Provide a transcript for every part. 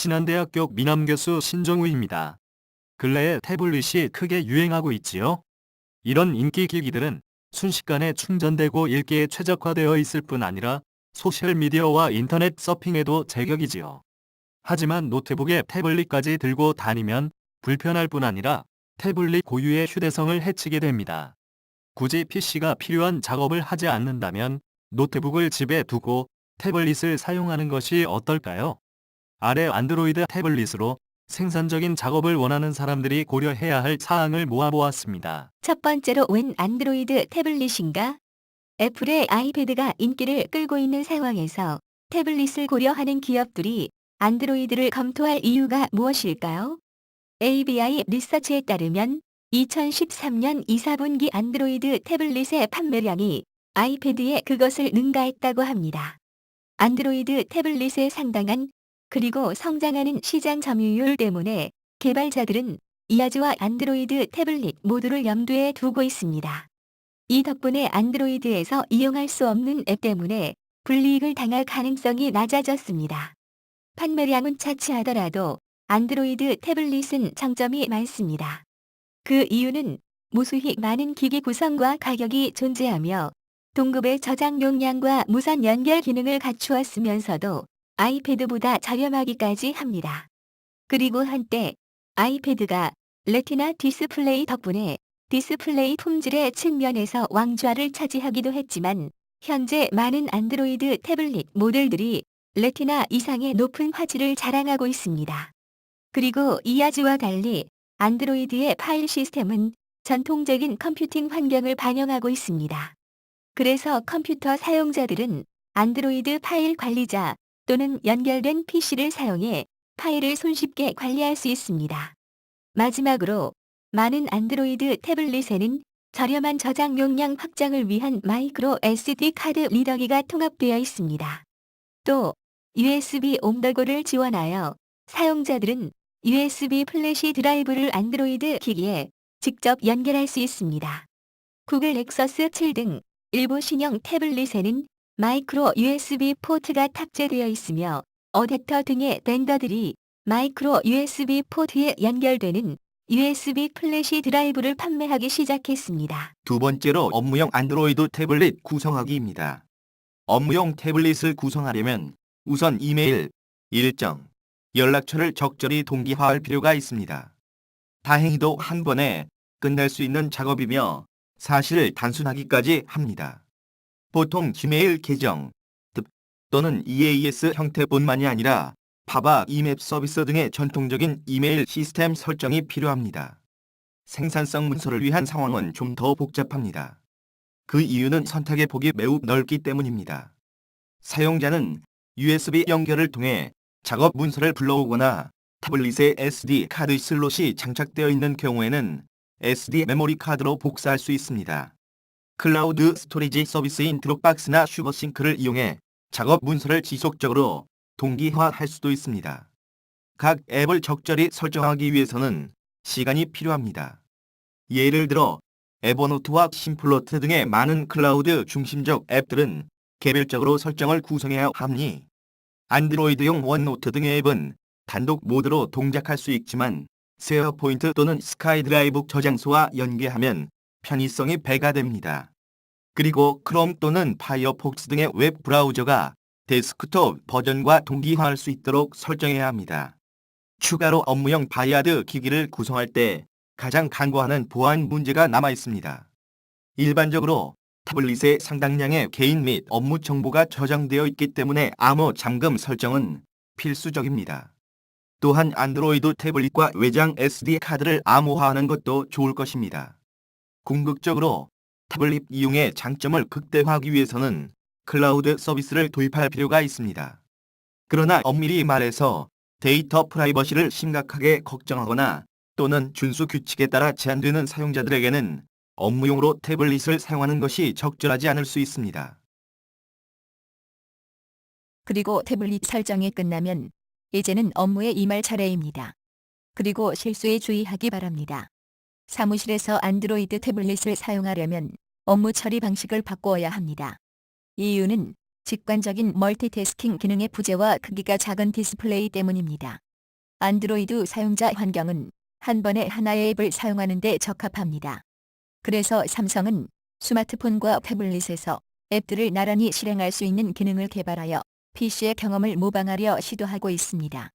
신한대학교 미남교수 신정우입니다. 근래에 태블릿이 크게 유행하고 있지요. 이런 인기 기기들은 순식간에 충전되고 읽기에 최적화되어 있을 뿐 아니라 소셜미디어와 인터넷 서핑에도 제격이지요. 하지만 노트북에 태블릿까지 들고 다니면 불편할 뿐 아니라 태블릿 고유의 휴대성을 해치게 됩니다. 굳이 PC가 필요한 작업을 하지 않는다면 노트북을 집에 두고 태블릿을 사용하는 것이 어떨까요? 아래 안드로이드 태블릿으로 생산적인 작업을 원하는 사람들이 고려해야 할 사항을 모아보았습니다. 첫 번째로 웬 안드로이드 태블릿인가? 애플의 아이패드가 인기를 끌고 있는 상황에서 태블릿을 고려하는 기업들이 안드로이드를 검토할 이유가 무엇일까요? ABI 리서치에 따르면 2013년 2, 4분기 안드로이드 태블릿의 판매량이 아이패드에 그것을 능가했다고 합니다. 안드로이드 태블릿의 상당한 그리고 성장하는 시장 점유율 때문에 개발자들은 이아즈와 안드로이드 태블릿 모두를 염두에 두고 있습니다. 이 덕분에 안드로이드에서 이용할 수 없는 앱 때문에 불이익을 당할 가능성이 낮아졌습니다. 판매량은 차치하더라도 안드로이드 태블릿은 장점이 많습니다. 그 이유는 무수히 많은 기기 구성과 가격이 존재하며 동급의 저장 용량과 무선 연결 기능을 갖추었으면서도 아이패드보다 저렴하기까지 합니다. 그리고 한때 아이패드가 레티나 디스플레이 덕분에 디스플레이 품질의 측면에서 왕좌를 차지하기도 했지만 현재 많은 안드로이드 태블릿 모델들이 레티나 이상의 높은 화질을 자랑하고 있습니다. 그리고 이아즈와 달리 안드로이드의 파일 시스템은 전통적인 컴퓨팅 환경을 반영하고 있습니다. 그래서 컴퓨터 사용자들은 안드로이드 파일 관리자 또는 연결된 PC를 사용해 파일을 손쉽게 관리할 수 있습니다. 마지막으로 많은 안드로이드 태블릿에는 저렴한 저장 용량 확장을 위한 마이크로 SD 카드 리더기가 통합되어 있습니다. 또 USB 옴더고를 지원하여 사용자들은 USB 플래시 드라이브를 안드로이드 기기에 직접 연결할 수 있습니다. 구글 넥서스 7 등 일부 신형 태블릿에는 마이크로 USB 포트가 탑재되어 있으며 어댑터 등의 벤더들이 마이크로 USB 포트에 연결되는 USB 플래시 드라이브를 판매하기 시작했습니다. 두 번째로 업무용 안드로이드 태블릿 구성하기입니다. 업무용 태블릿을 구성하려면 우선 이메일, 일정, 연락처를 적절히 동기화할 필요가 있습니다. 다행히도 한 번에 끝낼 수 있는 작업이며 사실 단순하기까지 합니다. 보통 지메일 계정, 또는 EAS 형태뿐만이 아니라 파바 이맵 서비스 등의 전통적인 이메일 시스템 설정이 필요합니다. 생산성 문서를 위한 상황은 좀 더 복잡합니다. 그 이유는 선택의 폭이 매우 넓기 때문입니다. 사용자는 USB 연결을 통해 작업 문서를 불러오거나 태블릿에 SD 카드 슬롯이 장착되어 있는 경우에는 SD 메모리 카드로 복사할 수 있습니다. 클라우드 스토리지 서비스인 드롭박스나 슈퍼싱크를 이용해 작업 문서를 지속적으로 동기화할 수도 있습니다. 각 앱을 적절히 설정하기 위해서는 시간이 필요합니다. 예를 들어 에버노트와 심플노트 등의 많은 클라우드 중심적 앱들은 개별적으로 설정을 구성해야 하니 안드로이드용 원노트 등의 앱은 단독 모드로 동작할 수 있지만 쉐어포인트 또는 스카이드라이브 저장소와 연계하면 편의성이 배가 됩니다. 그리고 크롬 또는 파이어폭스 등의 웹 브라우저가 데스크톱 버전과 동기화할 수 있도록 설정해야 합니다. 추가로 업무용 바이아드 기기를 구성할 때 가장 간과하는 보안 문제가 남아 있습니다. 일반적으로 태블릿에 상당량의 개인 및 업무 정보가 저장되어 있기 때문에 암호 잠금 설정은 필수적입니다. 또한 안드로이드 태블릿과 외장 SD 카드를 암호화하는 것도 좋을 것입니다. 궁극적으로 태블릿 이용의 장점을 극대화하기 위해서는 클라우드 서비스를 도입할 필요가 있습니다. 그러나 엄밀히 말해서 데이터 프라이버시를 심각하게 걱정하거나 또는 준수 규칙에 따라 제한되는 사용자들에게는 업무용으로 태블릿을 사용하는 것이 적절하지 않을 수 있습니다. 그리고 태블릿 설정이 끝나면 이제는 업무에 임할 차례입니다. 그리고 실수에 주의하기 바랍니다. 사무실에서 안드로이드 태블릿을 사용하려면 업무 처리 방식을 바꾸어야 합니다. 이유는 직관적인 멀티태스킹 기능의 부재와 크기가 작은 디스플레이 때문입니다. 안드로이드 사용자 환경은 한 번에 하나의 앱을 사용하는 데 적합합니다. 그래서 삼성은 스마트폰과 태블릿에서 앱들을 나란히 실행할 수 있는 기능을 개발하여 PC의 경험을 모방하려 시도하고 있습니다.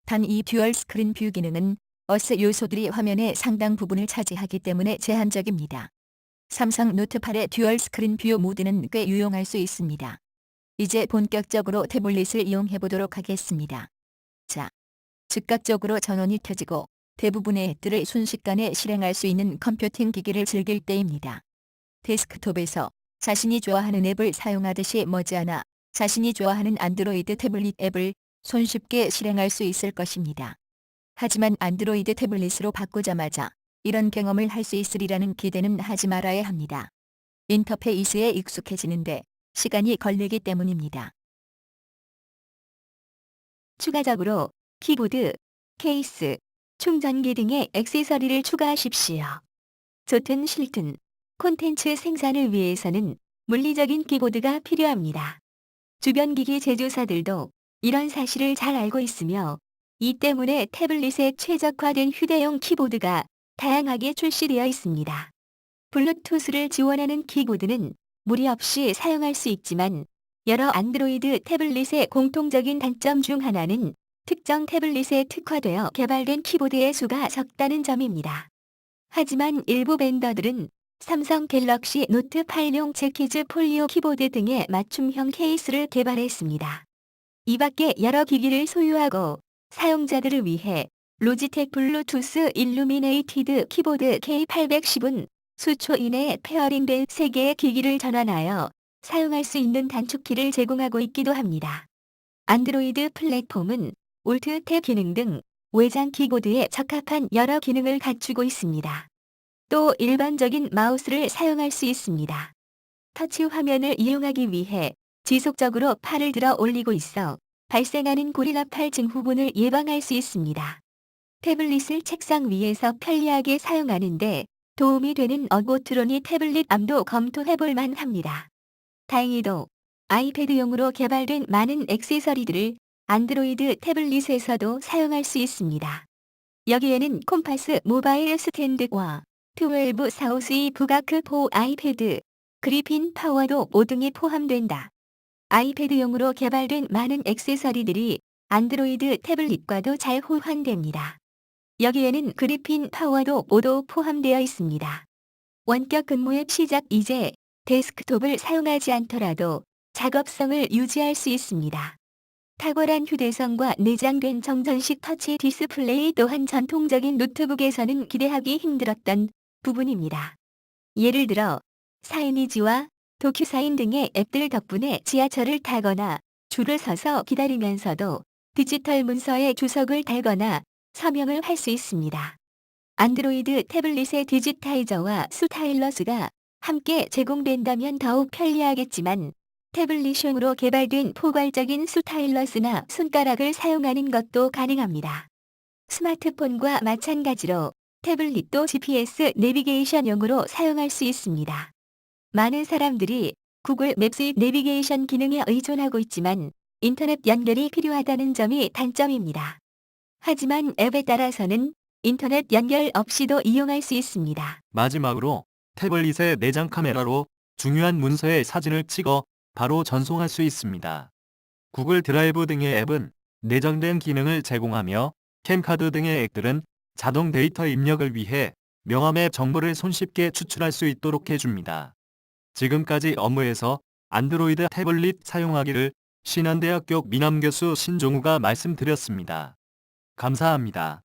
단 이 듀얼 스크린 뷰 기능은 OS 요소들이 화면의 상당 부분을 차지하기 때문에 제한적입니다. 삼성 노트 8의 듀얼 스크린 뷰 모드는 꽤 유용할 수 있습니다. 이제 본격적으로 태블릿을 이용해 보도록 하겠습니다. 자, 즉각적으로 전원이 켜지고 대부분의 앱들을 순식간에 실행할 수 있는 컴퓨팅 기기를 즐길 때입니다. 데스크톱에서 자신이 좋아하는 앱을 사용하듯이 머지않아 자신이 좋아하는 안드로이드 태블릿 앱을 손쉽게 실행할 수 있을 것입니다. 하지만 안드로이드 태블릿으로 바꾸자마자 이런 경험을 할 수 있으리라는 기대는 하지 말아야 합니다. 인터페이스에 익숙해지는데 시간이 걸리기 때문입니다. 추가적으로 키보드, 케이스, 충전기 등의 액세서리를 추가하십시오. 좋든 싫든 콘텐츠 생산을 위해서는 물리적인 키보드가 필요합니다. 주변 기기 제조사들도 이런 사실을 잘 알고 있으며 이 때문에 태블릿에 최적화된 휴대용 키보드가 다양하게 출시되어 있습니다. 블루투스를 지원하는 키보드는 무리 없이 사용할 수 있지만 여러 안드로이드 태블릿의 공통적인 단점 중 하나는 특정 태블릿에 특화되어 개발된 키보드의 수가 적다는 점입니다. 하지만 일부 벤더들은 삼성 갤럭시 노트 8용 재키즈 폴리오 키보드 등의 맞춤형 케이스를 개발했습니다. 이 밖에 여러 기기를 소유하고 사용자들을 위해 로지텍 블루투스 일루미네이티드 키보드 K810은 수초 이내에 페어링된 3개의 기기를 전환하여 사용할 수 있는 단축키를 제공하고 있기도 합니다. 안드로이드 플랫폼은 올트 탭 기능 등 외장 키보드에 적합한 여러 기능을 갖추고 있습니다. 또 일반적인 마우스를 사용할 수 있습니다. 터치 화면을 이용하기 위해 지속적으로 팔을 들어 올리고 있어 발생하는 고리라팔 증후군을 예방할 수 있습니다. 태블릿을 책상 위에서 편리하게 사용하는데 도움이 되는 어고트로니 태블릿 암도 검토해볼 만합니다. 다행히도 아이패드용으로 개발된 많은 액세서리들을 안드로이드 태블릿에서도 사용할 수 있습니다. 여기에는 콤파스 모바일 스탠드와 12 사우스의 부가크 4 아이패드, 그리핀 파워도 5등이 포함된다. 아이패드용으로 개발된 많은 액세서리들이 안드로이드 태블릿과도 잘 호환됩니다. 여기에는 그리핀 파워도 5도 포함되어 있습니다. 원격 근무 앱 시작. 이제 데스크톱을 사용하지 않더라도 작업성을 유지할 수 있습니다. 탁월한 휴대성과 내장된 정전식 터치 디스플레이 또한 전통적인 노트북에서는 기대하기 힘들었던 부분입니다. 예를 들어 사이니지와 도큐사인 등의 앱들 덕분에 지하철을 타거나 줄을 서서 기다리면서도 디지털 문서에 주석을 달거나 서명을 할 수 있습니다. 안드로이드 태블릿의 디지타이저와 스타일러스가 함께 제공된다면 더욱 편리하겠지만 태블릿용으로 개발된 포괄적인 스타일러스나 손가락을 사용하는 것도 가능합니다. 스마트폰과 마찬가지로 태블릿도 GPS 내비게이션용으로 사용할 수 있습니다. 많은 사람들이 구글 맵스의 내비게이션 기능에 의존하고 있지만 인터넷 연결이 필요하다는 점이 단점입니다. 하지만 앱에 따라서는 인터넷 연결 없이도 이용할 수 있습니다. 마지막으로 태블릿의 내장 카메라로 중요한 문서에 사진을 찍어 바로 전송할 수 있습니다. 구글 드라이브 등의 앱은 내장된 기능을 제공하며 캠카드 등의 앱들은 자동 데이터 입력을 위해 명함의 정보를 손쉽게 추출할 수 있도록 해줍니다. 지금까지 업무에서 안드로이드 태블릿 사용하기를 신한대학교 미남교수 신종우가 말씀드렸습니다. 감사합니다.